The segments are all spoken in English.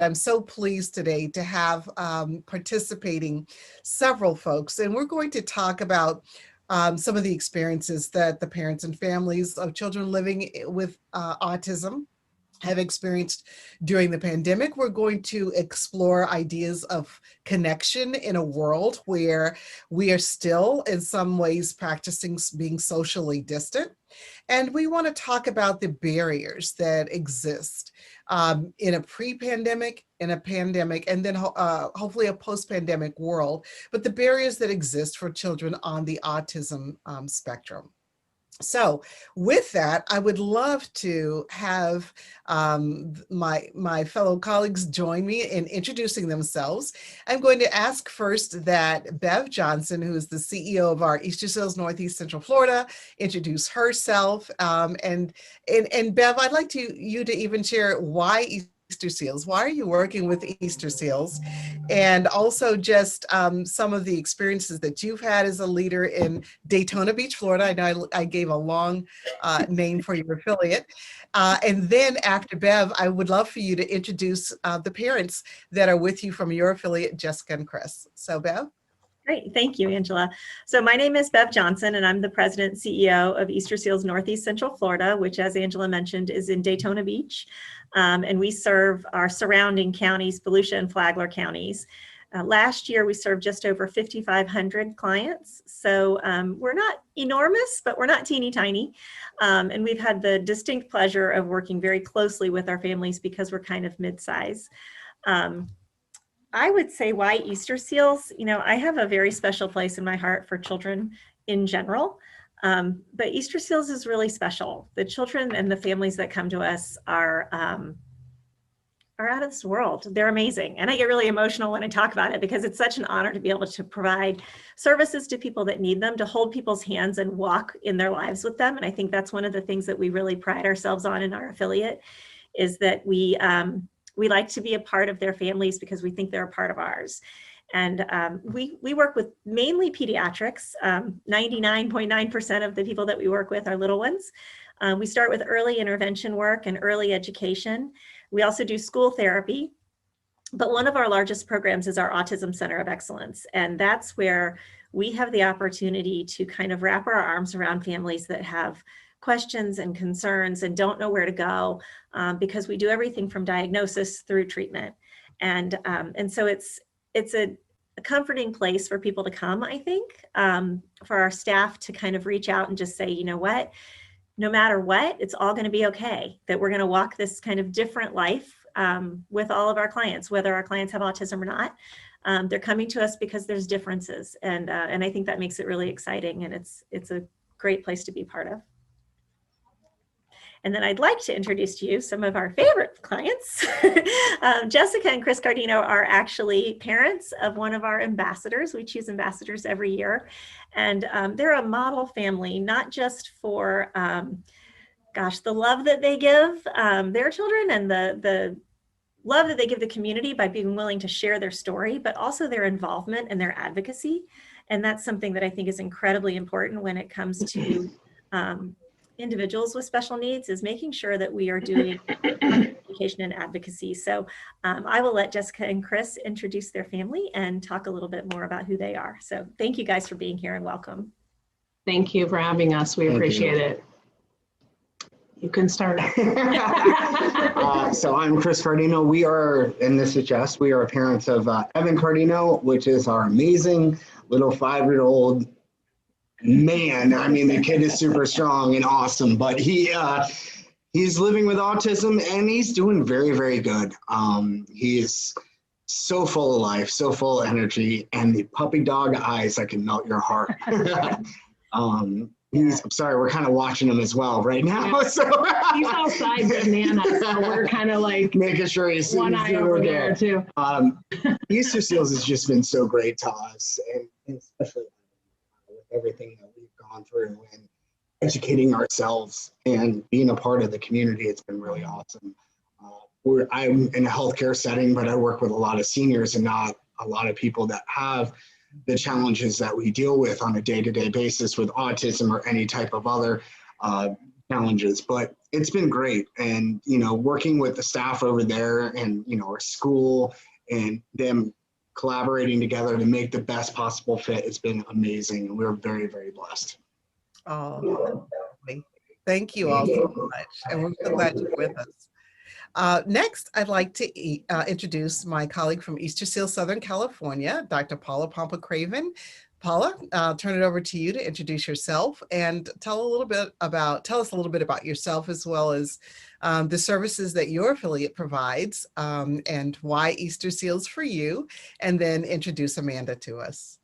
I'm so pleased today to have participating several folks, and we're going to talk about some of the experiences that the parents and families of children living with autism have experienced during the pandemic. We're going to explore ideas of connection in a world where we are still in some ways practicing being socially distant. And we want to talk about the barriers that exist in a pre-pandemic, in a pandemic, and then hopefully a post-pandemic world, but the barriers that exist for children on the autism spectrum. So with that, I would love to have my fellow colleagues join me in introducing themselves. I'm going to ask first that Bev Johnson, who is the CEO of our Easterseals Northeast Central Florida, introduce herself. And Bev, I'd like you to even share why Easterseals. Why are you working with Easterseals? And also just some of the experiences that you've had as a leader in Daytona Beach, Florida. I know I gave a long name for your affiliate. And then after Bev, I would love for you to introduce the parents that are with you from your affiliate, Jessica and Chris. So Bev? Great, thank you, Angela. So my name is Bev Johnson, and I'm the president and CEO of Easterseals Northeast Central Florida, which, as Angela mentioned, is in Daytona Beach. And we serve our surrounding counties, Volusia and Flagler counties. Last year, we served just over 5,500 clients. So we're not enormous, but we're not teeny tiny. And we've had the distinct pleasure of working very closely with our families because we're kind of mid-size. I would say why Easterseals. You know, I have a very special place in my heart for children in general, but Easterseals is really special. The children and the families that come to us are out of this world. They're amazing. And I get really emotional when I talk about it because it's such an honor to be able to provide services to people that need them, to hold people's hands and walk in their lives with them. And I think that's one of the things that we really pride ourselves on in our affiliate, is that we like to be a part of their families because we think they're a part of ours. And we work with mainly pediatrics. 99.9% of the people that we work with are little ones. We start with early intervention work and early education. We also do school therapy. But one of our largest programs is our Autism Center of Excellence. And that's where we have the opportunity to kind of wrap our arms around families that have questions and concerns and don't know where to go, because we do everything from diagnosis through treatment. And so it's a comforting place for people to come, I think, for our staff to kind of reach out and just say, you know what, no matter what, it's all going to be okay, that we're going to walk this kind of different life with all of our clients, whether our clients have autism or not. They're coming to us because there's differences. And I think that makes it really exciting. And it's a great place to be part of. And then I'd like to introduce to you some of our favorite clients. Jessica and Chris Cardino are actually parents of one of our ambassadors. We choose ambassadors every year. And they're a model family, not just for, the love that they give their children and the love that they give the community by being willing to share their story, but also their involvement and their advocacy. And that's something that I think is incredibly important when it comes to individuals with special needs, is making sure that we are doing education and advocacy. So I will let Jessica and Chris introduce their family and talk a little bit more about who they are. So thank you guys for being here and welcome. Thank you for having us. We appreciate it. You can start. So I'm Chris Cardino. We are, and this is Jess, we are parents of Evan Cardino, which is our amazing little 5-year-old man. I mean, the kid is super strong and awesome, but he's living with autism and he's doing very, very good. He is so full of life, so full of energy, and the puppy dog eyes that can melt your heart. I'm sorry, we're kind of watching him as well right now. So he's outside bananas, so we're kind of like making sure he's one eye over there too. Easterseals has just been so great to us, and especially with everything that we've gone through and educating ourselves and being a part of the community. It's been really awesome. I'm in a healthcare setting, but I work with a lot of seniors and not a lot of people that have the challenges that we deal with on a day-to-day basis with autism or any type of other challenges, but it's been great. And, working with the staff over there and, our school and them collaborating together to make the best possible fit, it's been amazing. And we're very, very blessed. Oh, thank you all so much. And we're so glad you're with us. Next, I'd like to introduce my colleague from Easterseals, Southern California, Dr. Paula Pompa-Craven. Paula, I'll turn it over to you to introduce yourself and tell us a little bit about yourself, as well as the services that your affiliate provides, and why Easterseals for you, and then introduce Amanda to us.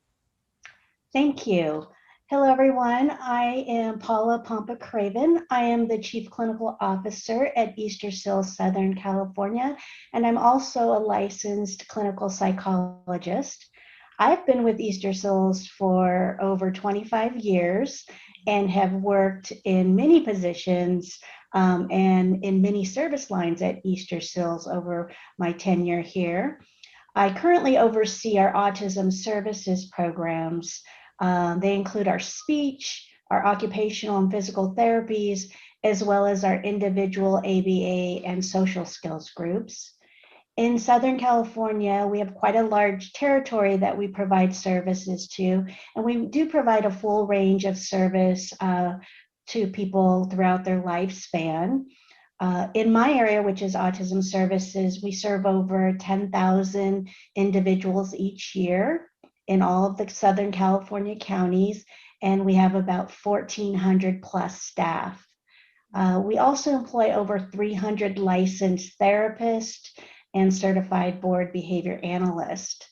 Thank you. Hello, everyone. I am Paula Pompa-Craven. I am the Chief Clinical Officer at Easterseals, Southern California, and I'm also a licensed clinical psychologist. I've been with Easterseals for over 25 years and have worked in many positions and in many service lines at Easterseals over my tenure here. I currently oversee our autism services programs. They include our speech, our occupational and physical therapies, as well as our individual ABA and social skills groups. In Southern California, we have quite a large territory that we provide services to, and we do provide a full range of service to people throughout their lifespan. In my area, which is autism services, we serve over 10,000 individuals each year in all of the Southern California counties, and we have about 1,400 plus staff. We also employ over 300 licensed therapists and certified board behavior analysts.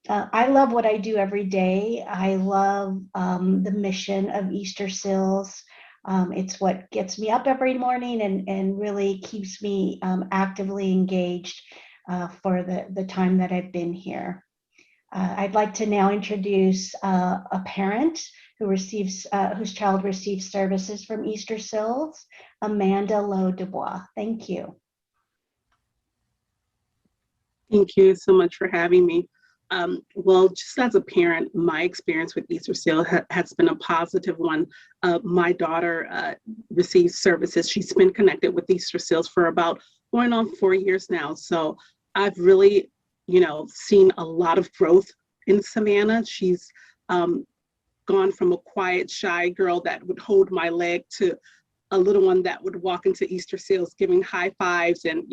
I love what I do every day. I love the mission of Easterseals. It's what gets me up every morning and really keeps me actively engaged for the time that I've been here. I'd like to now introduce a parent whose child receives services from Easterseals, Amanda Lowe Dubois. Thank you. Thank you so much for having me. Well, just as a parent, my experience with Easterseals has been a positive one. My daughter receives services. She's been connected with Easterseals for about going on 4 years now. So I've really, seen a lot of growth in Savannah. She's gone from a quiet, shy girl that would hold my leg to a little one that would walk into Easterseals giving high fives and,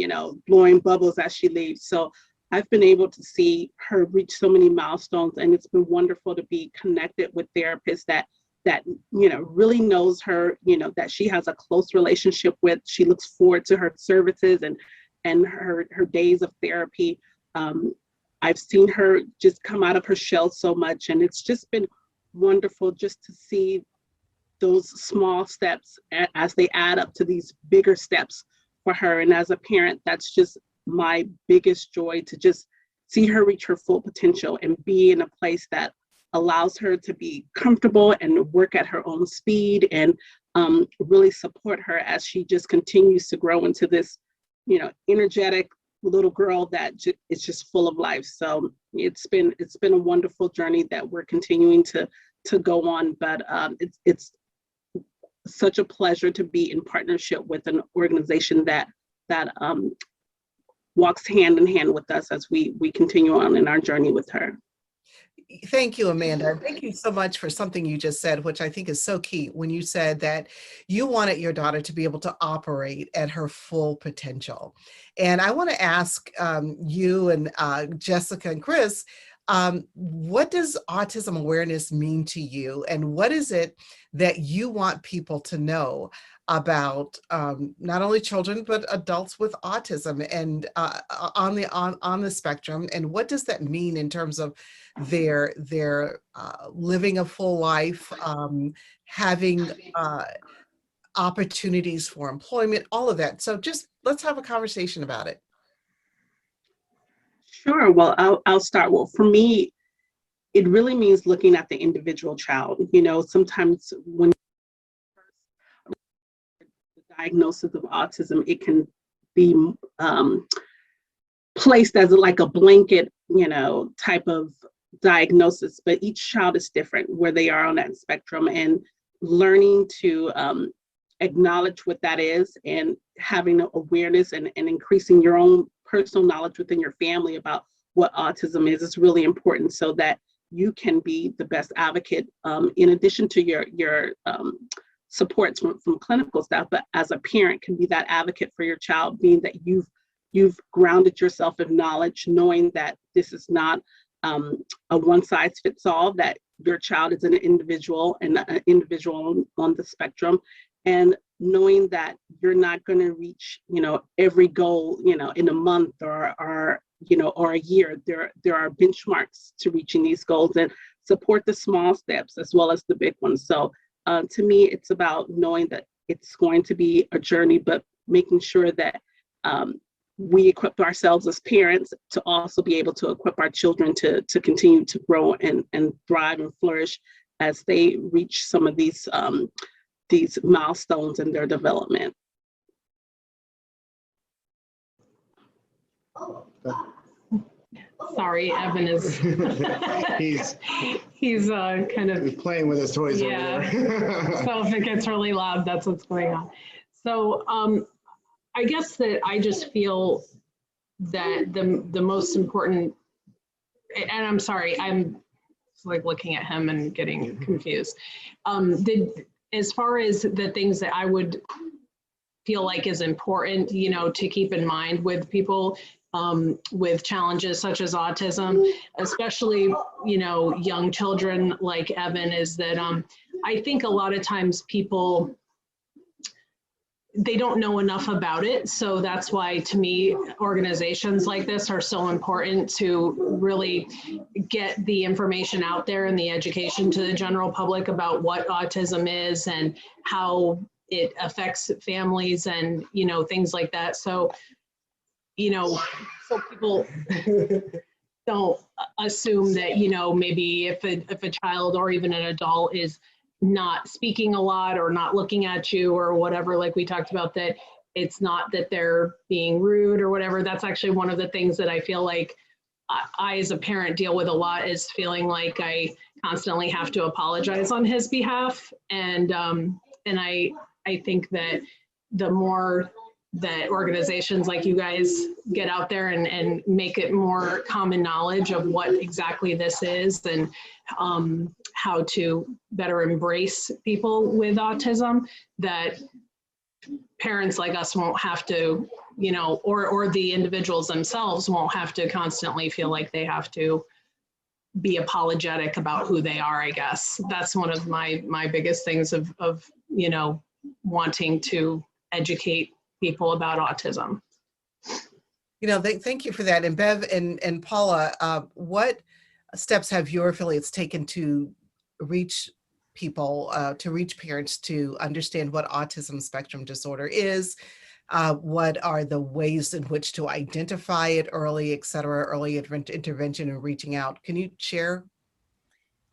blowing bubbles as she leaves. So I've been able to see her reach so many milestones, and it's been wonderful to be connected with therapists that really knows her, that she has a close relationship with. She looks forward to her services and her days of therapy. I've seen her just come out of her shell so much, and it's just been wonderful just to see those small steps as they add up to these bigger steps for her. And as a parent, that's just my biggest joy, to just see her reach her full potential and be in a place that allows her to be comfortable and work at her own speed, and really support her as she just continues to grow into this, energetic little girl that is just full of life. So it's been a wonderful journey that we're continuing to go on, but it's such a pleasure to be in partnership with an organization that walks hand in hand with us as we continue on in our journey with her. Thank you, Amanda. Thank you so much for something you just said, which I think is so key, when you said that you wanted your daughter to be able to operate at her full potential. And I want to ask you and Jessica and Chris, what does autism awareness mean to you? And what is it that you want people to know about not only children, but adults with autism and on the spectrum? And what does that mean in terms of their living a full life, having opportunities for employment, all of that? So just let's have a conversation about it. Sure. Well, I'll start. Well, for me, it really means looking at the individual child. Sometimes when the diagnosis of autism, it can be placed as like a blanket, type of diagnosis, but each child is different where they are on that spectrum, and learning to acknowledge what that is, and having awareness and increasing your own personal knowledge within your family about what autism is really important, so that you can be the best advocate, in addition to your supports from clinical staff, but as a parent can be that advocate for your child, being that you've grounded yourself in knowledge, knowing that this is not a one-size-fits-all, that your child is an individual and an individual on the spectrum, and knowing that you're not going to reach, every goal, in a month or a year. There are benchmarks to reaching these goals, and support the small steps as well as the big ones. So to me, it's about knowing that it's going to be a journey, but making sure that we equip ourselves as parents to also be able to equip our children to continue to grow and thrive and flourish as they reach some of these milestones in their development. Sorry, Evan is he's kind of playing with his toys over yeah. there. So if it gets really loud, that's what's going on. So I guess that I just feel that the most important, and I'm sorry, I'm like looking at him and getting confused. As far as the things that I would feel like is important, to keep in mind with people with challenges such as autism, especially, young children like Evan, is that I think a lot of times people, they don't know enough about it. So that's why, to me, organizations like this are so important, to really get the information out there and the education to the general public about what autism is and how it affects families and, things like that. So, so people don't assume that, maybe if a child or even an adult is not speaking a lot or not looking at you or whatever, like we talked about, that it's not that they're being rude or whatever. That's actually one of the things that I feel like I as a parent deal with a lot, is feeling like I constantly have to apologize on his behalf. And I think that the more that organizations like you guys get out there and make it more common knowledge of what exactly this is, and how to better embrace people with autism, that parents like us won't have to, or the individuals themselves won't have to constantly feel like they have to be apologetic about who they are, I guess. That's one of my biggest things of wanting to educate people about autism. Thank you for that. And Bev and Paula, what steps have your affiliates taken to reach people, to reach parents to understand what autism spectrum disorder is? What are the ways in which to identify it early, et cetera, early intervention and reaching out? Can you share?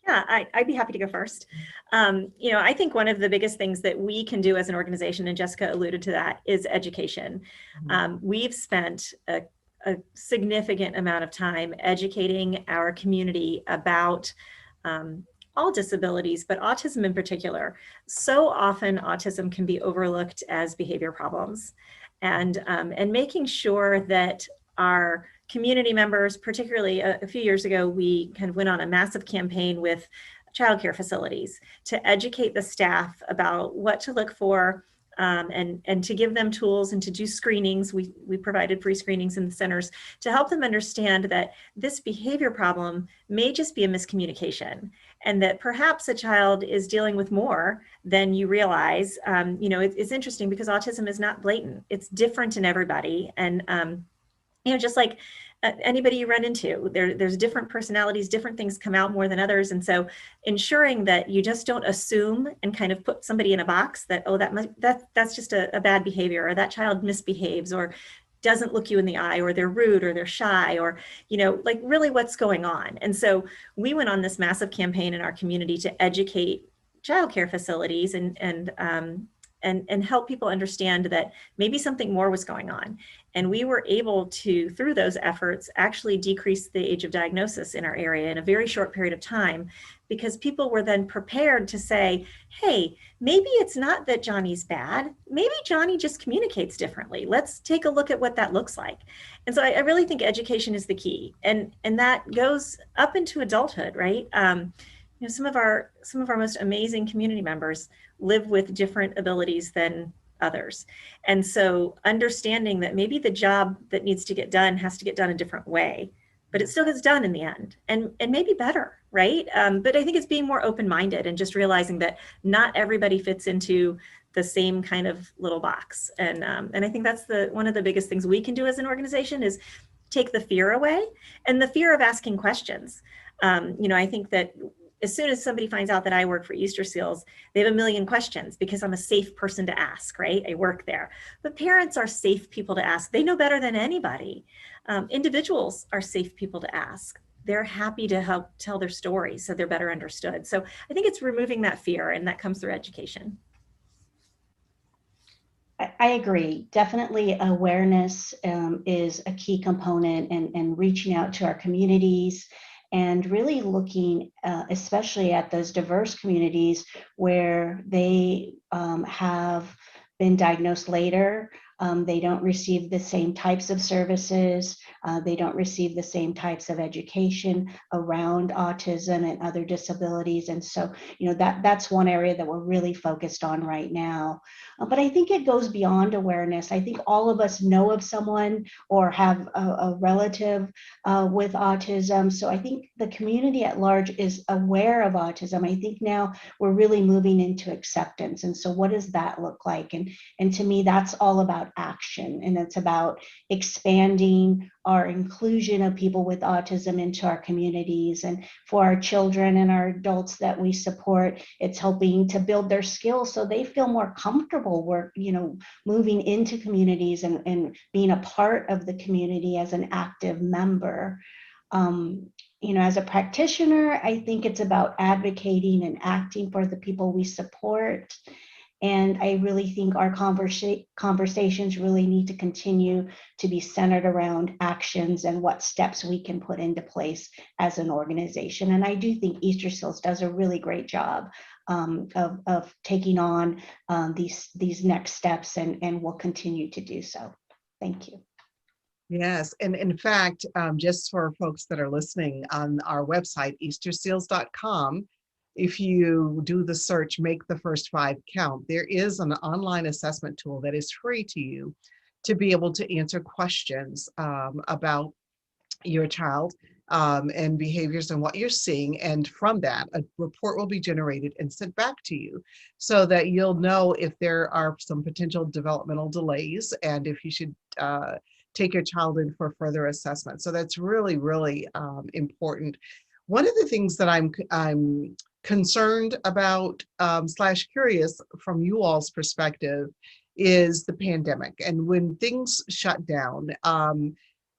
Yeah, I'd be happy to go first. I think one of the biggest things that we can do as an organization, and Jessica alluded to that, is education. We've spent a significant amount of time educating our community about all disabilities, but autism in particular. So often autism can be overlooked as behavior problems, and making sure that our community members, particularly a few years ago, we kind of went on a massive campaign with childcare facilities to educate the staff about what to look for, and to give them tools and to do screenings. We provided free screenings in the centers to help them understand that this behavior problem may just be a miscommunication, and that perhaps a child is dealing with more than you realize. It's interesting because autism is not blatant. It's different in everybody. And just like anybody you run into, there's different personalities, different things come out more than others. And so ensuring that you just don't assume and kind of put somebody in a box that, oh, that's just a bad behavior, or that child misbehaves or doesn't look you in the eye, or they're rude, or they're shy, or, like really what's going on. And so we went on this massive campaign in our community to educate childcare facilities and and help people understand that maybe something more was going on. And we were able to, through those efforts, actually decrease the age of diagnosis in our area in a very short period of time, because people were then prepared to say, hey, maybe it's not that Johnny's bad. Maybe Johnny just communicates differently. Let's take a look at what that looks like. And so I really think education is the key. And that goes up into adulthood, right? You know, some of our most amazing community members live with different abilities than others. And so understanding that maybe the job that needs to get done has to get done a different way, but it still gets done in the end, and maybe better, right? But I think it's being more open-minded and just realizing that not everybody fits into the same kind of little box. And I think that's one of the biggest things we can do as an organization is take the fear away, and the fear of asking questions. You know, I think that as soon as somebody finds out that I work for Easterseals, they have a million questions because I'm a safe person to ask, right? I work there. But parents are safe people to ask. They know better than anybody. Individuals are safe people to ask. They're happy to help tell their stories so they're better understood. So I think it's removing that fear, and that comes through education. I agree. Definitely awareness is a key component, and reaching out to our communities and really looking especially at those diverse communities where they have been diagnosed later. They don't receive the same types of services. They don't receive the same types of education around autism and other disabilities. And so, you know, that's one area that we're really focused on right now. But I think it goes beyond awareness. I think all of us know of someone or have a relative with autism. So I think the community at large is aware of autism. I think now we're really moving into acceptance. And so what does that look like? And to me, that's all about action, and it's about expanding our inclusion of people with autism into our communities. And for our children and our adults that we support, it's helping to build their skills so they feel more comfortable moving into communities and being a part of the community as an active member. You know, as a practitioner, I think it's about advocating and acting for the people we support. And I really think our conversations really need to continue to be centered around actions and what steps we can put into place as an organization. And I do think Easterseals does a really great job of taking on these next steps, and will continue to do so. Thank you. Yes, and in fact, just for folks that are listening, on our website, easterseals.com, if you do the search, make the first 5 count, there is an online assessment tool that is free to you to be able to answer questions about your child and behaviors and what you're seeing. And from that, a report will be generated and sent back to you so that you'll know if there are some potential developmental delays and if you should take your child in for further assessment. So that's really, really important. One of the things that I'm concerned about / curious from you all's perspective is the pandemic. And when things shut down,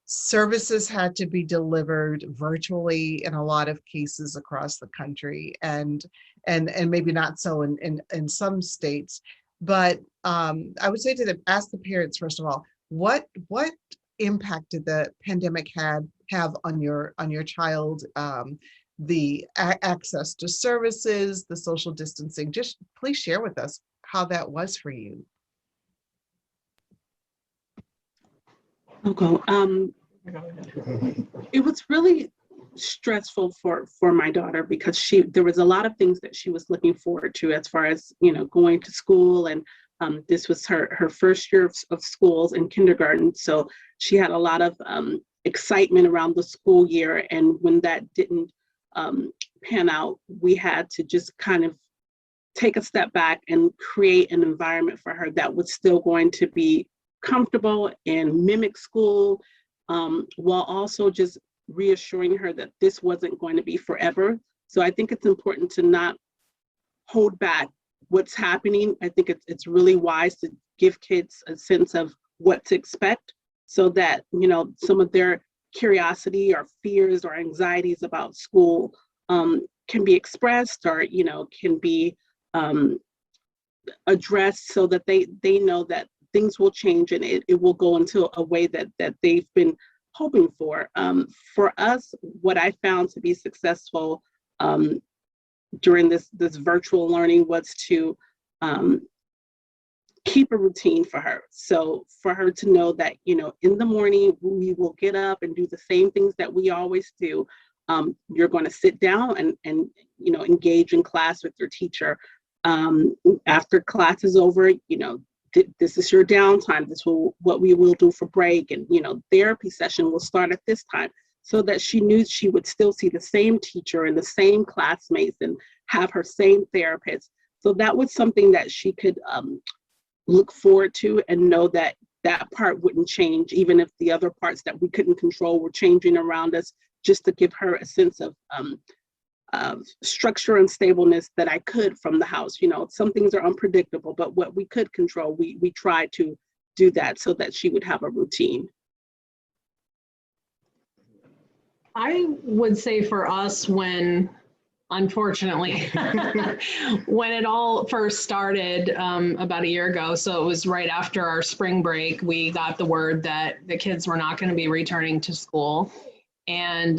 services had to be delivered virtually in a lot of cases across the country, and maybe not so in some states. But I would say ask the parents, first of all, what impact did the pandemic have on your child? The access to services, the social distancing. Just please share with us how that was for you. Okay. It was really stressful for my daughter because there was a lot of things that she was looking forward to as far as, you know, going to school, and this was her first year of schools in kindergarten. So she had a lot of excitement around the school year, and when that didn't pan out, we had to just kind of take a step back and create an environment for her that was still going to be comfortable and mimic school, while also just reassuring her that this wasn't going to be forever. So I think it's important to not hold back what's happening. I think it's really wise to give kids a sense of what to expect so that, you know, some of their curiosity or fears or anxieties about school can be expressed, or, you know, can be addressed so that they know that things will change and it will go into a way that they've been hoping for. For us, what I found to be successful during this virtual learning was to keep a routine for her. So for her to know that, in the morning, we will get up and do the same things that we always do. You're going to sit down and engage in class with your teacher. After class is over, this is your downtime. This will what we will do for break, and therapy session will start at this time, so that she knew she would still see the same teacher and the same classmates and have her same therapist. So that was something that she could look forward to and know that that part wouldn't change, even if the other parts that we couldn't control were changing around us, just to give her a sense of structure and stableness that I could from the house. Some things are unpredictable, but what we could control, we tried to do that so that she would have a routine. I would say for us, unfortunately, when it all first started about a year ago, so it was right after our spring break, we got the word that the kids were not going to be returning to school. And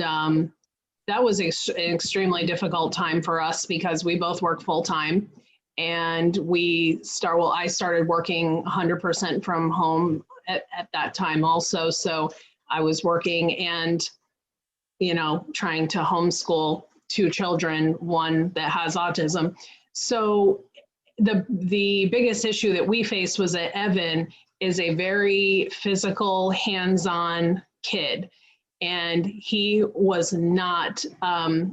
that was an extremely difficult time for us because we both work full time. And I started working 100% from home at that time also. So I was working and trying to homeschool 2 children, one that has autism. So the biggest issue that we faced was that Evan is a very physical, hands-on kid, and he was not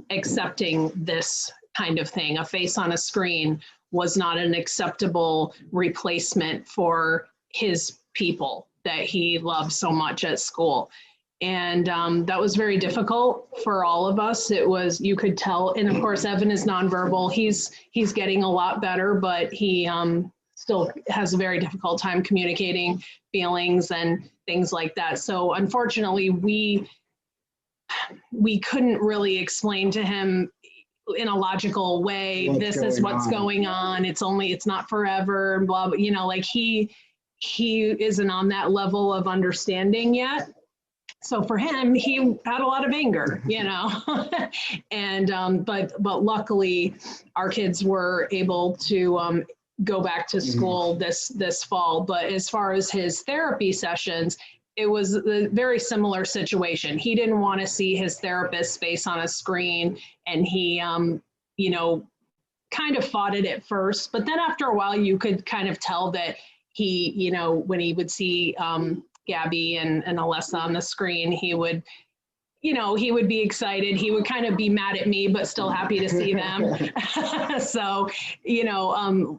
accepting this kind of thing. A face on a screen was not an acceptable replacement for his people that he loved so much at school. And that was very difficult for all of us. It was, you could tell, and of course, Evan is nonverbal. He's getting a lot better, but he still has a very difficult time communicating feelings and things like that. So unfortunately, we couldn't really explain to him in a logical way, this is what's going on. It's not forever, and blah, blah, like he isn't on that level of understanding yet. So for him, he had a lot of anger, and but luckily our kids were able to go back to school this fall. But as far as his therapy sessions, it was a very similar situation. He didn't want to see his therapist's face on a screen, and he kind of fought it at first, but then after a while you could kind of tell that he, when he would see Gabby and Alessa on the screen, he would be excited. He would kind of be mad at me, but still happy to see them. So,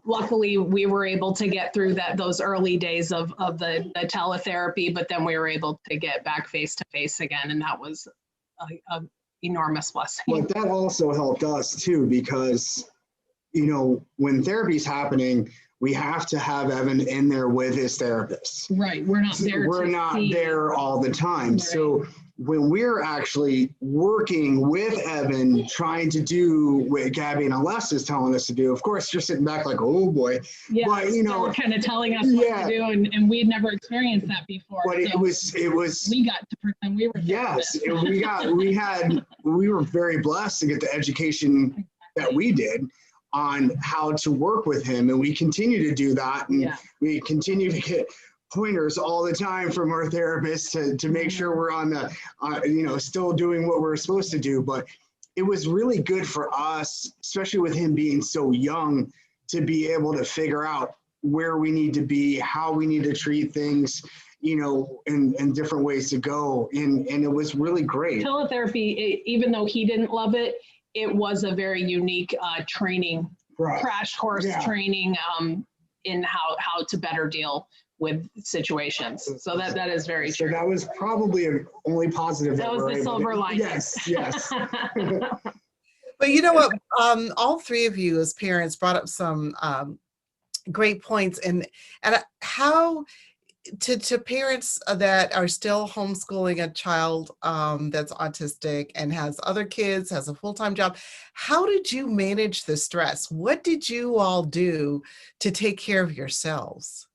luckily we were able to get through those early days of the teletherapy, but then we were able to get back face to face again. And that was a enormous blessing. But that also helped us too, because, when therapy's happening, we have to have Evan in there with his therapist. Right. We're not there. We're not there all the time. Right. So when we're actually working with Evan, trying to do what Gabby and Alessa is telling us to do, of course, you're sitting back like, oh boy. Yeah, but they were kind of telling us what to do, and we'd never experienced that before. But so it was. We got to pretend we were. Yes, we were very blessed to get the education that we did on how to work with him, and we continue to do that, and we continue to get pointers all the time from our therapists to make sure we're on the still doing what we're supposed to do. But it was really good for us, especially with him being so young, to be able to figure out where we need to be, how we need to treat things, and different ways to go, and it was really great. Teletherapy, even though he didn't love it, it was a very unique training, crash course training in how to better deal with situations. So that is very true. So that was probably an only positive. That was the silver lining. Yes. But you know what? All three of you as parents brought up some great points, and how to parents that are still homeschooling a child that's autistic and has other kids, has a full-time job, how did you manage the stress? What did you all do to take care of yourselves?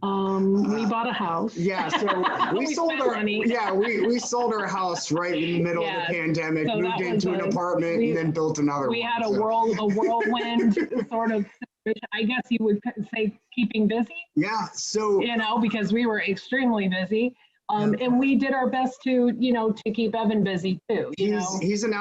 We bought a house. Yeah, so we sold spent our money. we sold our house right in the middle of Yeah, the pandemic, so moved that into was an apartment, we- and then built another We one. had a So, whirlwind sort of situation. I guess you would say keeping busy, yeah, so because we were extremely busy. Yeah. And we did our best to, to keep Evan busy too, he's an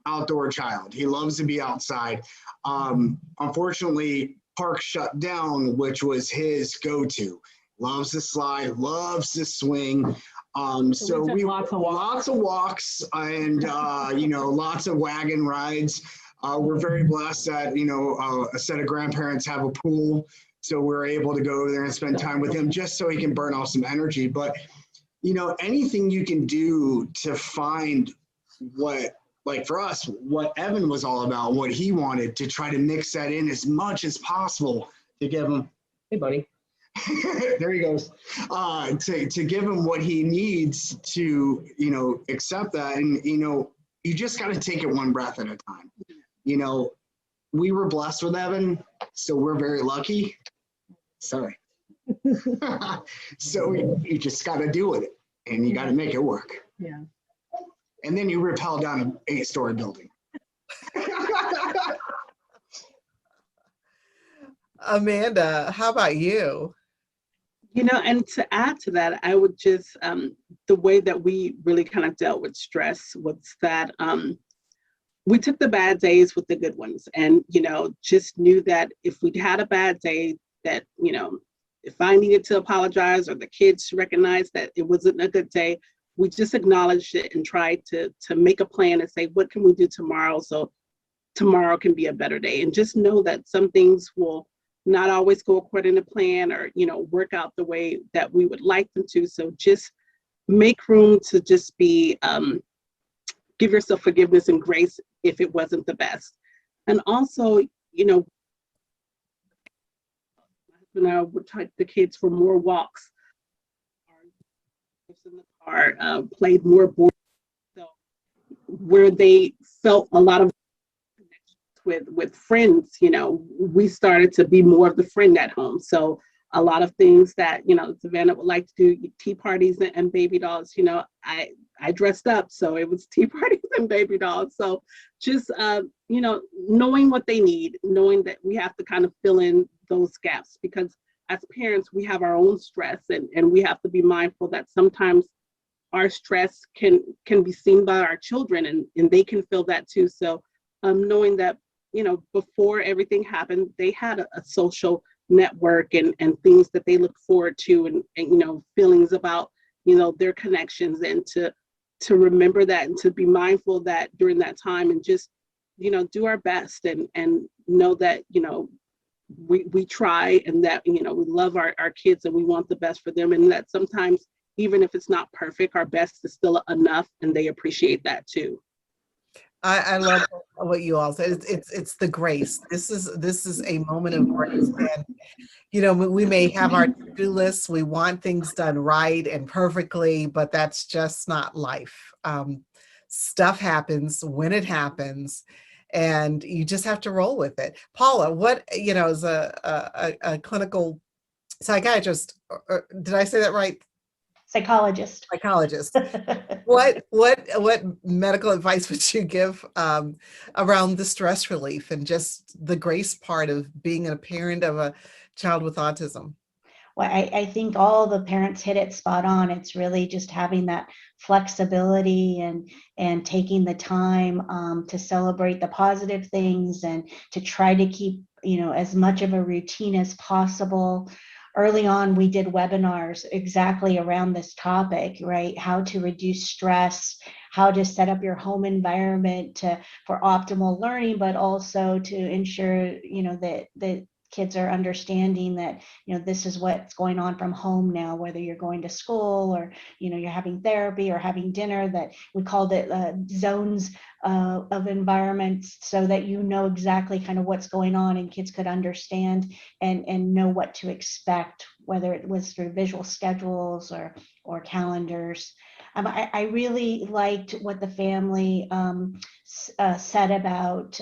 outdoor child. He loves to be outside. Unfortunately, park shut down, which was his go-to. Loves to slide, loves to swing. So we took lots of walks and lots of wagon rides. We're very blessed that a set of grandparents have a pool, so we're able to go over there and spend time with him just so he can burn off some energy. But anything you can do to find what, like for us, what Evan was all about, what he wanted, to try to mix that in as much as possible to give him, hey buddy, there he goes, to give him what he needs to, accept that. And, you just got to take it one breath at a time. We were blessed with Evan, so we're very lucky. Sorry. So you just got to deal with it, and you got to make it work. Yeah. And then you rappel down an 8-story building. Amanda, how about you? And to add to that, I would just, the way that we really kind of dealt with stress was that we took the bad days with the good ones, and, just knew that if we had a bad day, that, if I needed to apologize or the kids recognize that it wasn't a good day, we just acknowledged it and tried to make a plan and say, what can we do tomorrow so tomorrow can be a better day? And just know that some things will not always go according to plan or, work out the way that we would like them to. So just make room to just be, give yourself forgiveness and grace if it wasn't the best. And also, my husband and I would take the kids for more walks, in the car, played more board, so where they felt a lot of with friends, we started to be more of the friend at home. So a lot of things that, Savannah would like to do, tea parties and baby dolls, I dressed up, so it was tea parties and baby dolls. So just, knowing what they need, knowing that we have to kind of fill in those gaps, because as parents, we have our own stress, and we have to be mindful that sometimes our stress can be seen by our children, and they can feel that too. So knowing that, before everything happened, they had a social network and things that they look forward to, and feelings about, their connections, and to remember that and to be mindful that during that time, and just, do our best and know that, we try, and that, we love our kids and we want the best for them, and that sometimes, even if it's not perfect, our best is still enough, and they appreciate that too. I love what you all said. It's the grace. This is a moment of grace, and we may have our to-do lists. We want things done right and perfectly, but that's just not life. Stuff happens when it happens, and you just have to roll with it. Paula, what as a clinical psychiatrist, or did I say that right? Psychologist. What medical advice would you give around the stress relief and just the grace part of being a parent of a child with autism? Well, I think all the parents hit it spot on. It's really just having that flexibility and taking the time to celebrate the positive things and to try to keep as much of a routine as possible. Early on, we did webinars exactly around this topic, right? How to reduce stress, how to set up your home environment for optimal learning, but also to ensure, that kids are understanding that, this is what's going on from home now, whether you're going to school or, you're having therapy or having dinner, that we called it zones of environments, so that exactly kind of what's going on, and kids could understand and know what to expect, whether it was through visual schedules or calendars. I really liked what the family said about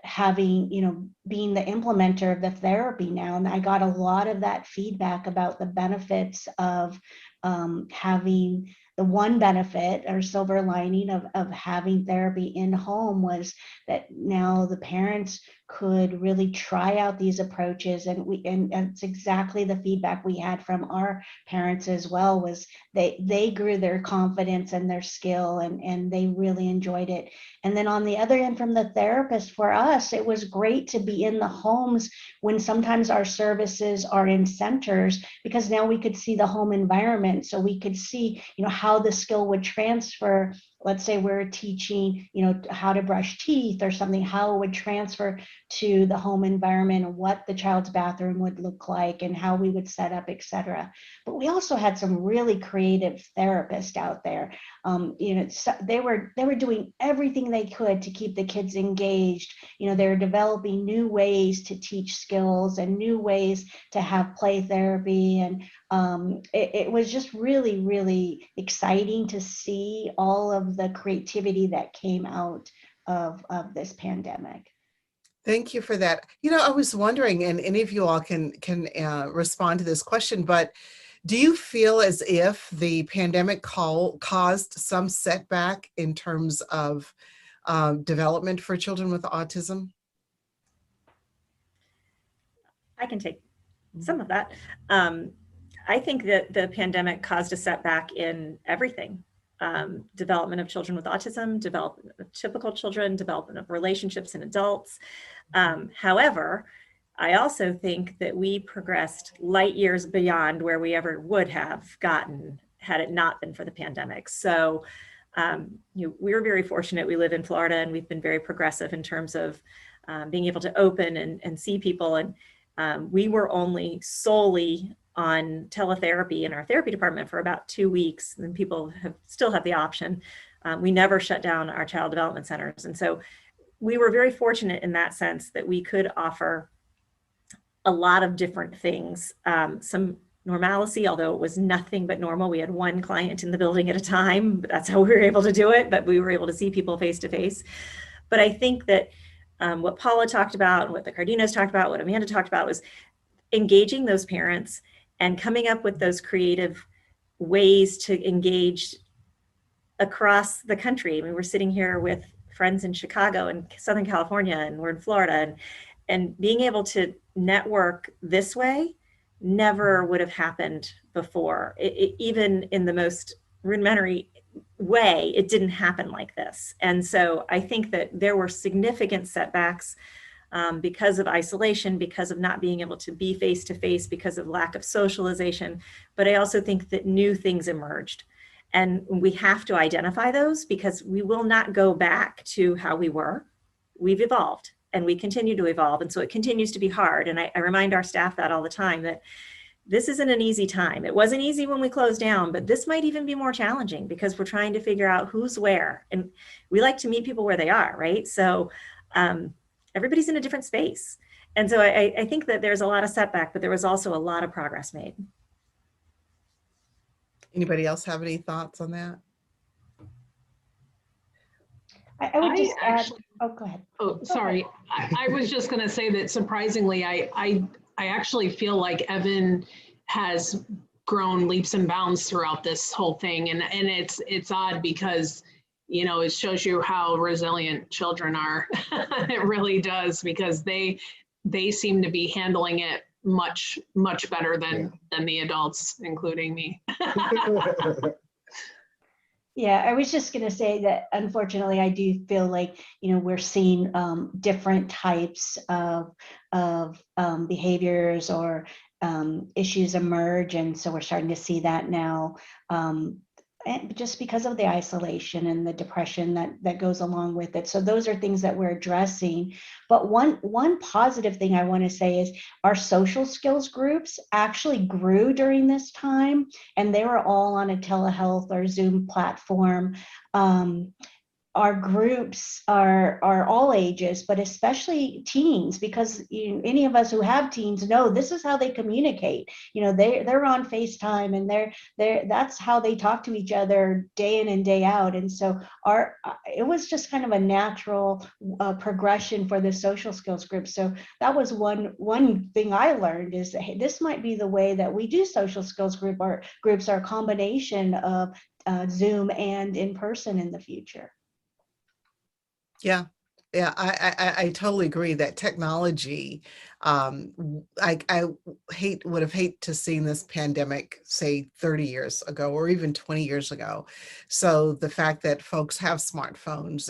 having, being the implementer of the therapy now. And I got a lot of that feedback about the benefits of having. The one benefit or silver lining of having therapy in home was that now the parents could really try out these approaches, and it's exactly the feedback we had from our parents as well, was they grew their confidence and their skill, and they really enjoyed it. And then on the other end, from the therapist, for us, it was great to be in the homes when sometimes our services are in centers, because now we could see the home environment, so we could see how the skill would transfer. Let's say we're teaching, how to brush teeth or something, how it would transfer to the home environment, and what the child's bathroom would look like and how we would set up, etc. But we also had some really creative therapists out there. They were doing everything they could to keep the kids engaged. They were developing new ways to teach skills and new ways to have play therapy. And it was just really, really exciting to see all of the creativity that came out of this pandemic. Thank you for that. I was wondering, and any of you all can respond to this question, but do you feel as if the pandemic caused some setback in terms of development for children with autism? I can take some of that. I think that the pandemic caused a setback in everything. Development of children with autism, development of typical children, development of relationships in adults. However, I also think that we progressed light years beyond where we ever would have gotten had it not been for the pandemic. So we were very fortunate. We live in Florida, and we've been very progressive in terms of being able to open and see people. And we were only solely on teletherapy in our therapy department for about 2 weeks, and people still have the option. We never shut down our child development centers. And so we were very fortunate in that sense that we could offer a lot of different things, some normalcy, although it was nothing but normal. We had one client in the building at a time, but that's how we were able to do it. But we were able to see people face to face. But I think that what Paula talked about, and what the Cardinos talked about, what Amanda talked about, was engaging those parents and coming up with those creative ways to engage across the country. I mean, we're sitting here with friends in Chicago and Southern California, and we're in Florida, and being able to network this way never would have happened before. Even in the most rudimentary way, it didn't happen like this. And so I think that there were significant setbacks because of isolation, because of not being able to be face to face, because of lack of socialization. But I also think that new things emerged. And we have to identify those, because we will not go back to how we were. We've evolved, and we continue to evolve. And so it continues to be hard. And I remind our staff that all the time, that this isn't an easy time. It wasn't easy when we closed down, but this might even be more challenging, because we're trying to figure out who's where. And we like to meet people where they are, right? So everybody's in a different space. And so I think that there's a lot of setback, but there was also a lot of progress made. Anybody else have any thoughts on that? I would just actually, add, oh, go ahead. Oh, sorry. I was just going to say that surprisingly, I actually feel like Evan has grown leaps and bounds throughout this whole thing. And it's odd, because, it shows you how resilient children are. It really does, because they seem to be handling it much better than the adults, including me. Yeah, I was just going to say that unfortunately, I do feel like, we're seeing different types of behaviors or issues emerge. And so we're starting to see that now. and just because of the isolation and the depression that goes along with it. So those are things that we're addressing. But one positive thing I want to say is our social skills groups actually grew during this time, and they were all on a telehealth or Zoom platform. Our groups are all ages, but especially teens, because any of us who have teens know this is how they communicate. They're on FaceTime, and that's how they talk to each other day in and day out. And so it was just kind of a natural progression for the social skills group. So that was one thing I learned, is that, hey, this might be the way that we do social skills groups are a combination of Zoom and in person in the future. Yeah. Yeah, I totally agree that technology, I would have hate to seen this pandemic, say 30 years ago or even 20 years ago. So the fact that folks have smartphones,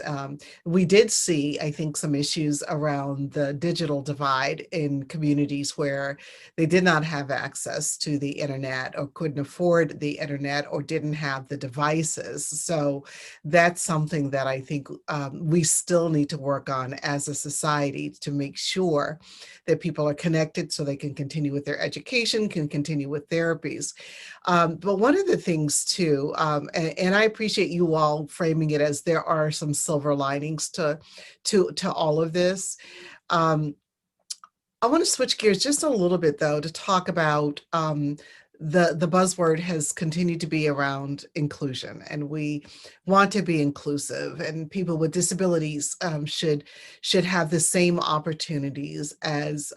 we did see, I think, some issues around the digital divide in communities where they did not have access to the internet or couldn't afford the internet or didn't have the devices. So that's something that I think we still need to work on as a society, to make sure that people are connected so they can continue with their education, can continue with therapies. But one of the things too, and I appreciate you all framing it as there are some silver linings to all of this. I want to switch gears just a little bit though to talk about the buzzword has continued to be around inclusion, and we want to be inclusive, and people with disabilities should have the same opportunities as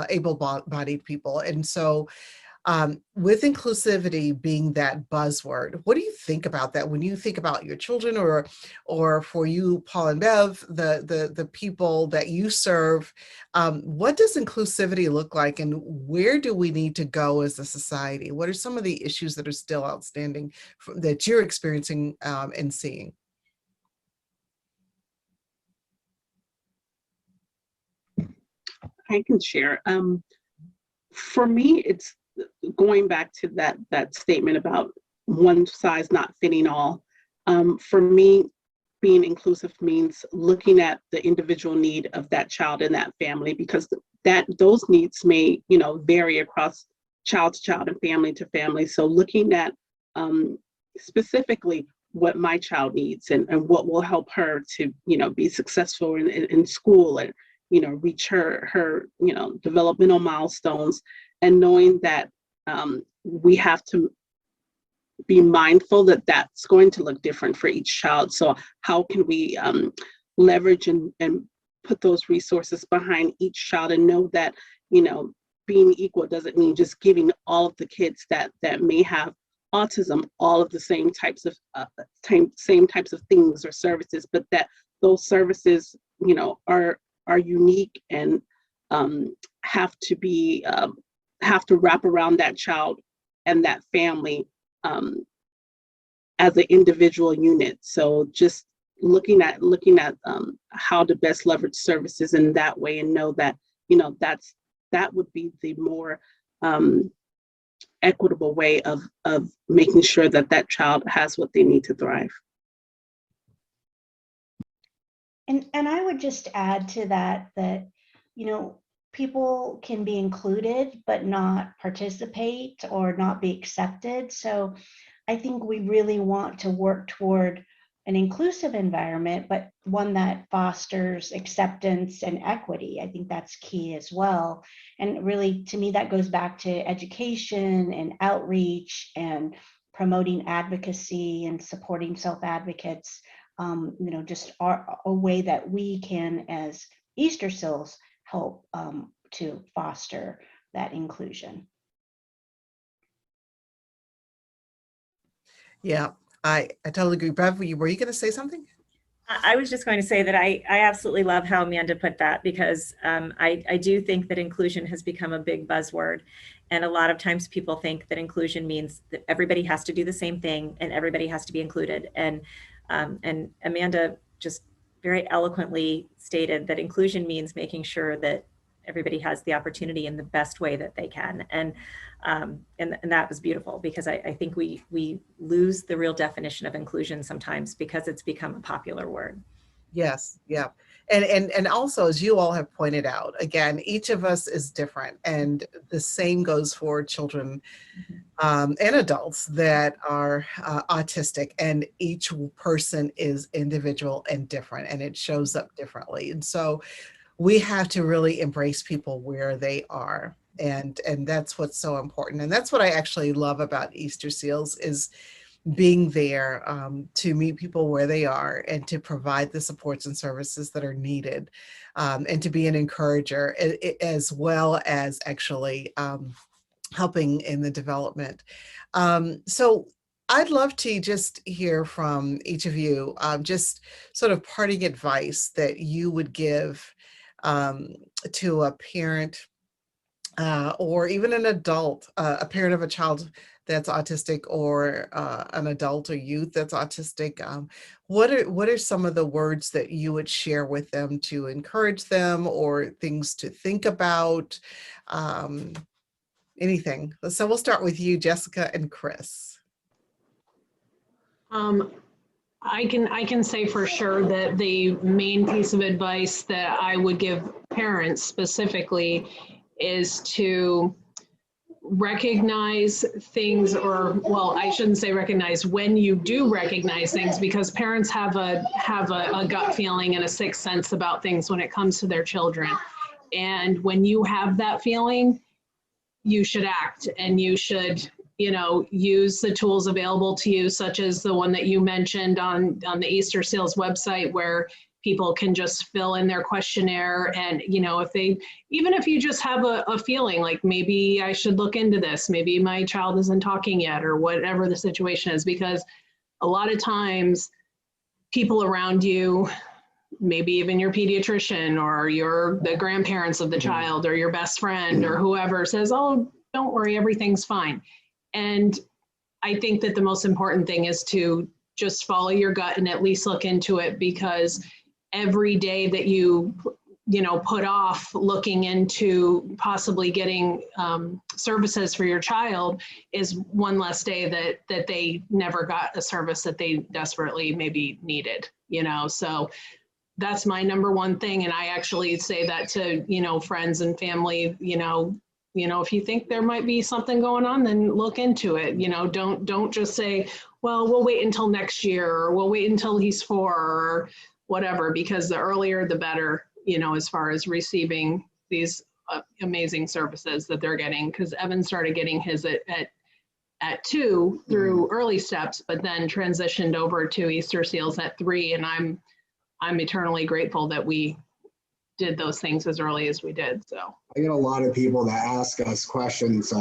able-bodied people. And so with inclusivity being that buzzword, what do you think about that when you think about your children, or for you, Paul and Bev, the people that you serve? What does inclusivity look like, and where do we need to go as a society? What are some of the issues that are still outstanding that you're experiencing and seeing? I can share. For me, it's going back to that statement about one size not fitting all. For me, being inclusive means looking at the individual need of that child and that family, because those needs may vary across child to child and family to family. So looking at specifically what my child needs, and what will help her to be successful in school, and reach her developmental milestones, and knowing that we have to be mindful that that's going to look different for each child. So how can we leverage and put those resources behind each child, and know that being equal doesn't mean just giving all of the kids that may have autism all of the same types of things or services, but that those services are unique and have to wrap around that child and that family as an individual unit. So just looking at how to best leverage services in that way, and know that that would be the more equitable way of making sure that child has what they need to thrive. And I would just add to that people can be included but not participate or not be accepted. So I think we really want to work toward an inclusive environment, but one that fosters acceptance and equity. I think that's key as well. And really, to me, that goes back to education and outreach and promoting advocacy and supporting self-advocates. Just a way that we can, as Easterseals, help to foster that inclusion. Yeah, I totally agree. Bev, were you going to say something? I was just going to say that I absolutely love how Amanda put that, because I do think that inclusion has become a big buzzword. And a lot of times people think that inclusion means that everybody has to do the same thing and everybody has to be included. And Amanda just very eloquently stated that inclusion means making sure that everybody has the opportunity in the best way that they can. And that was beautiful, because I think we lose the real definition of inclusion sometimes because it's become a popular word. Yes, yeah. And also, as you all have pointed out, again, each of us is different, and the same goes for children and adults that are autistic, and each person is individual and different, and it shows up differently. And so we have to really embrace people where they are. And that's what's so important. And that's what I actually love about Easterseals, is being there to meet people where they are and to provide the supports and services that are needed, and to be an encourager, as well as actually helping in the development. So I'd love to just hear from each of you, just sort of parting advice that you would give to a parent or even an adult, a parent of a child that's autistic, or an adult or youth that's autistic. What are some of the words that you would share with them to encourage them, or things to think about? Anything. So we'll start with you, Jessica and Chris. I can say for sure that the main piece of advice that I would give parents specifically is to recognize things, or, well, I shouldn't say recognize, when you do recognize things, because parents have a gut feeling and a sixth sense about things when it comes to their children. And when you have that feeling, you should act, and you should, use the tools available to you, such as the one that you mentioned on the Easterseals website, where people can just fill in their questionnaire. And, even if you just have a feeling like, maybe I should look into this, maybe my child isn't talking yet, or whatever the situation is, because a lot of times people around you, maybe even your pediatrician or the grandparents of the child, or your best friend, or whoever, says, oh, don't worry, everything's fine. And I think that the most important thing is to just follow your gut and at least look into it, because every day that you put off looking into possibly getting services for your child is one less day that they never got a service that they desperately maybe needed, so that's my number one thing. And I actually say that to, friends and family, if you think there might be something going on, then look into it. Don't just say, well, we'll wait until next year, or we'll wait until he's 4, or whatever, because the earlier the better, as far as receiving these amazing services that they're getting. Because Evan started getting his at 2 through early steps, but then transitioned over to Easterseals at 3. And I'm eternally grateful that we did those things as early as we did. So I get a lot of people that ask us questions.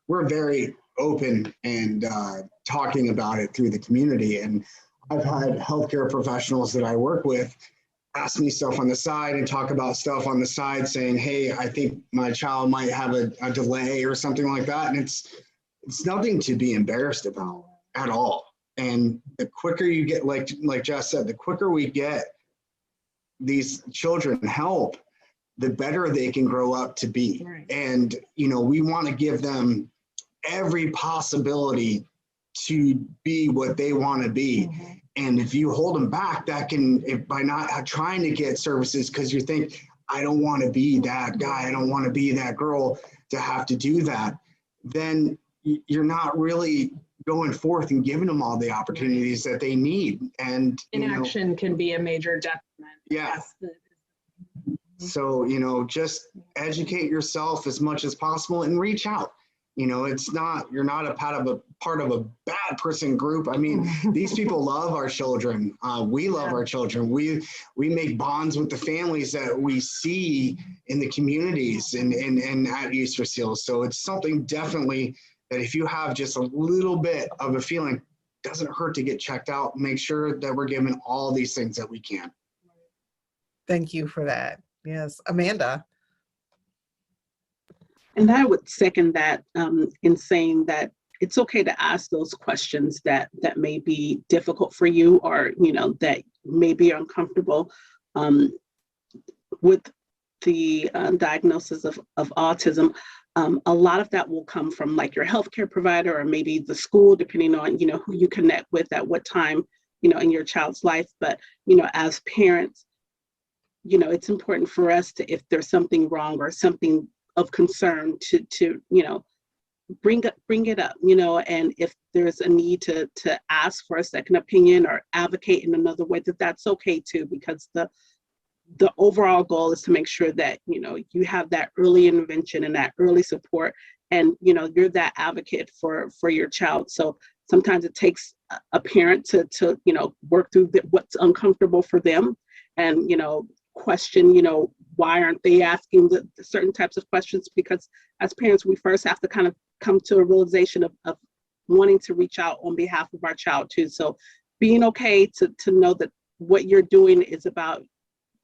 We're very open and talking about it through the community. And I've had healthcare professionals that I work with ask me stuff on the side and talk about stuff on the side, saying, hey, I think my child might have a delay or something like that. And it's nothing to be embarrassed about at all. And the quicker you get, like Jess said, the quicker we get these children help, the better they can grow up to be. Right. And, we want to give them every possibility to be what they want to be. Mm-hmm. And if you hold them back, that can, by not trying to get services, because you think, I don't want to be that guy, I don't want to be that girl to have to do that, then you're not really going forth and giving them all the opportunities that they need. And inaction can be a major detriment. Yeah. So, just educate yourself as much as possible and reach out. It's not, you're not a part of a bad person group. I mean, these people love our children. We love our children. We make bonds with the families that we see in the communities and at Easterseals. So it's something definitely that if you have just a little bit of a feeling, doesn't hurt to get checked out. Make sure that we're given all these things that we can. Thank you for that. Yes, Amanda. And I would second that in saying that it's okay to ask those questions that may be difficult for you, or that may be uncomfortable. With diagnosis of autism, a lot of that will come from like your healthcare provider or maybe the school, depending on, who you connect with at what time, in your child's life. But, as parents, it's important for us to, if there's something wrong or something of concern, to bring it up, and if there's a need to ask for a second opinion or advocate in another way, that's okay too, because the overall goal is to make sure that, you have that early intervention and that early support, and, you're that advocate for your child. So sometimes it takes a parent to work through what's uncomfortable for them, and, question, why aren't they asking the certain types of questions? Because as parents, we first have to kind of come to a realization of wanting to reach out on behalf of our child too. So being okay to know that what you're doing is about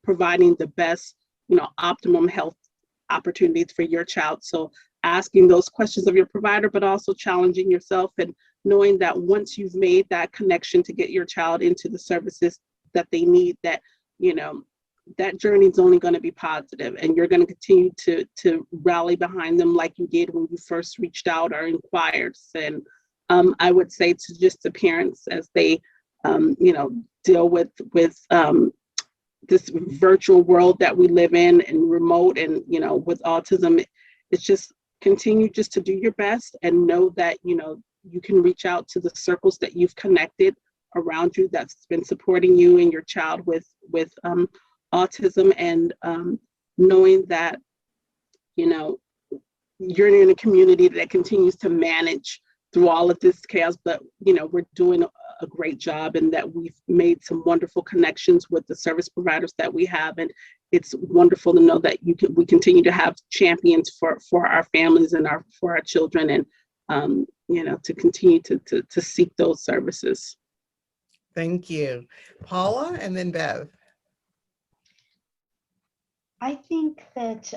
providing the best, optimum health opportunities for your child. So asking those questions of your provider, but also challenging yourself and knowing that once you've made that connection to get your child into the services that they need, that, that journey is only going to be positive, and you're going to continue to rally behind them like you did when you first reached out or inquired. And I would say to just the parents, as they, deal with this virtual world that we live in and remote, and, with autism, it's just continue just to do your best and know that, you can reach out to the circles that you've connected around you that's been supporting you and your child with autism, and knowing that, you're in a community that continues to manage through all of this chaos, but, we're doing a great job, and that we've made some wonderful connections with the service providers that we have. And it's wonderful to know that we continue to have champions for our families and for our children, and, to continue to seek those services. Thank you. Paula, and then Bev. I think that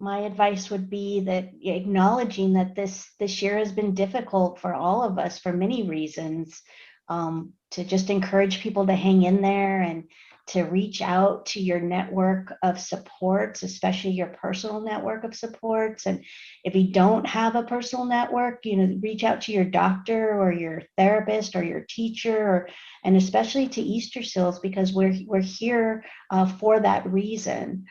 my advice would be that acknowledging that this year has been difficult for all of us for many reasons, to just encourage people to hang in there and to reach out to your network of supports, especially your personal network of supports. And if you don't have a personal network, reach out to your doctor or your therapist or your teacher, and especially to Easterseals, because we're here for that reason.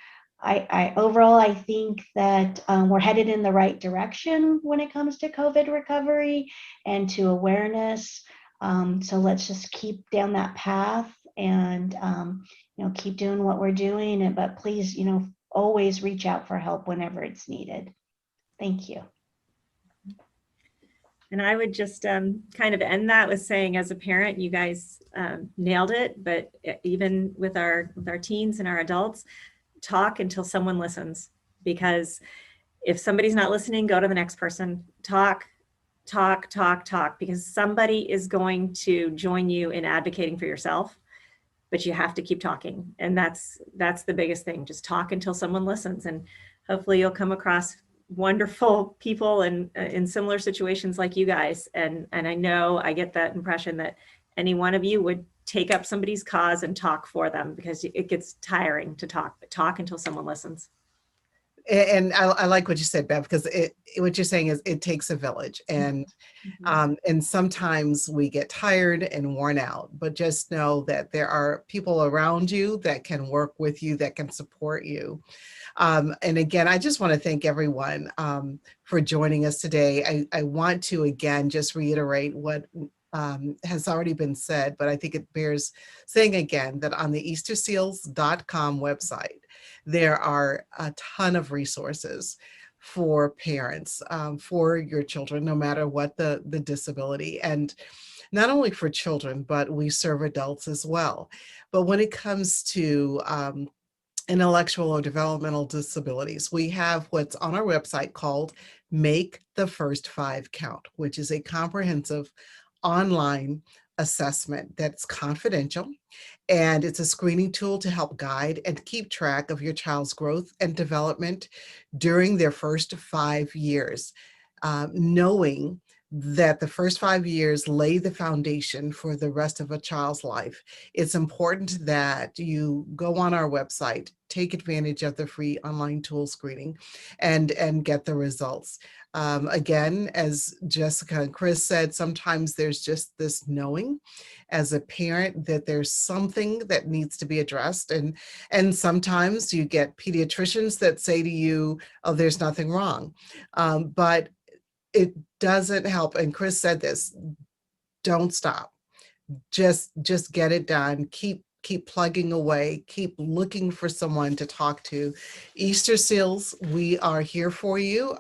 Overall, I think that we're headed in the right direction when it comes to COVID recovery and to awareness. So let's just keep down that path and keep doing what we're doing. But please, always reach out for help whenever it's needed. Thank you. And I would just kind of end that with saying, as a parent, you guys nailed it. But even with our teens and our adults, talk until someone listens. Because if somebody's not listening, go to the next person. Talk, because somebody is going to join you in advocating for yourself. But you have to keep talking. And that's the biggest thing. Just talk until someone listens. And hopefully you'll come across wonderful people in similar situations like you guys. And I know I get that impression that any one of you would take up somebody's cause and talk for them, because it gets tiring to talk, but talk until someone listens. And I like what you said, Bev, because what you're saying is it takes a village, and and sometimes we get tired and worn out, but just know that there are people around you that can work with you, that can support you. And again, I just want to thank everyone for joining us today. I want to, again, just reiterate what has already been said, but I think it bears saying again that on the Easterseals.com website, there are a ton of resources for parents, for your children, no matter what the disability, and not only for children, but we serve adults as well. But when it comes to intellectual or developmental disabilities, we have what's on our website called Make the First Five Count, which is a comprehensive online assessment that's confidential, and it's a screening tool to help guide and keep track of your child's growth and development during their first 5 years, knowing that the first 5 years lay the foundation for the rest of a child's life. It's important that you go on our website, take advantage of the free online tool screening, and get the results. Again, as Jessica and Chris said, sometimes there's just this knowing as a parent that there's something that needs to be addressed. And sometimes you get pediatricians that say to you, oh, there's nothing wrong. But it doesn't help. And Chris said this, don't stop. Just get it done. Keep plugging away, keep looking for someone to talk to. Easterseals, we are here for you.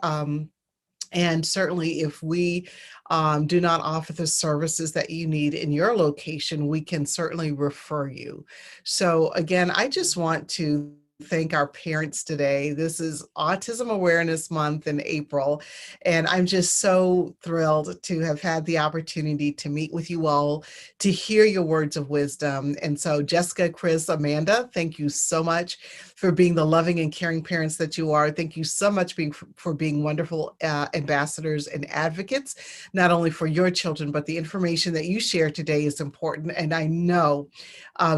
And certainly if we do not offer the services that you need in your location, we can certainly refer you. So again, I just want to thank our parents today. This is Autism Awareness Month in April, and I'm just so thrilled to have had the opportunity to meet with you all, to hear your words of wisdom. And so Jessica, Chris, Amanda, thank you so much for being the loving and caring parents that you are. Thank you so much for being wonderful ambassadors and advocates, not only for your children, but the information that you share today is important, and I know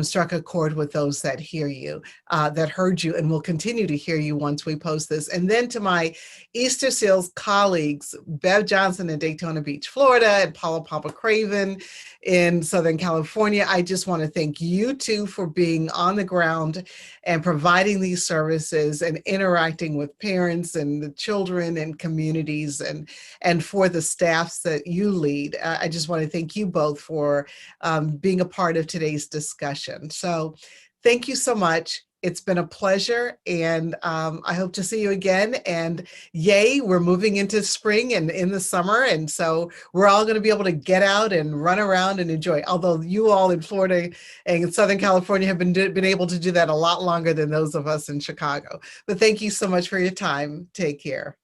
struck a chord with those that hear you, that heard you, and will continue to hear you once we post this. And then to my Easterseals colleagues, Bev Johnson in Daytona Beach, Florida, and Paula Craven in Southern California, I just want to thank you two for being on the ground and providing these services and interacting with parents and the children and communities, and for the staffs that you lead. I just want to thank you both for being a part of today's discussion. So thank you so much. It's been a pleasure, and I hope to see you again. And yay, we're moving into spring and in the summer, and so we're all going to be able to get out and run around and enjoy. Although you all in Florida and Southern California have been able to do that a lot longer than those of us in Chicago. But thank you so much for your time. Take care.